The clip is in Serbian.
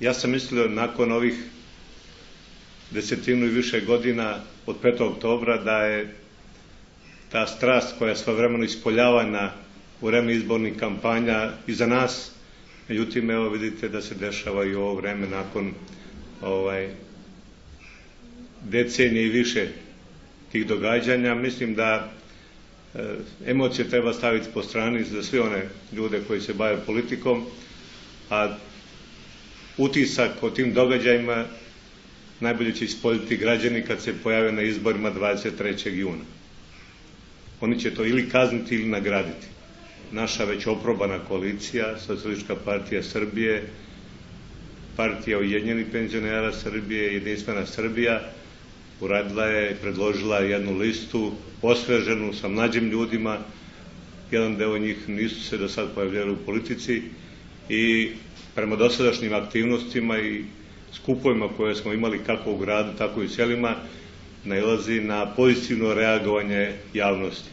Ja sam mislio nakon ovih desetinu i više godina od 5. oktobra da je ta strast koja je svojevremeno ispoljavana u vreme izbornih kampanja iza nas. Međutim, evo vidite da se dešava i ovo vreme nakon decenije i više tih događanja. Mislim da emocije treba staviti po strani za sve one ljude koji se bave politikom, a utisak o tim događajima najbolje će ispoljiti građani kad se pojave na izborima 23. juna. Oni će to ili kazniti ili nagraditi. Naša već oprobana koalicija, Socijalistička partija Srbije, Partija ujedinjenih penzionera Srbije, Jedinstvena Srbija, uradila je, predložila jednu listu, osveženu sa mlađim ljudima, jedan deo njih nisu se do sad pojavljali u politici i prema dosadašnjim aktivnostima i skupovima koje smo imali kako u gradu, tako i u selima, nailazi na pozitivno reagovanje javnosti.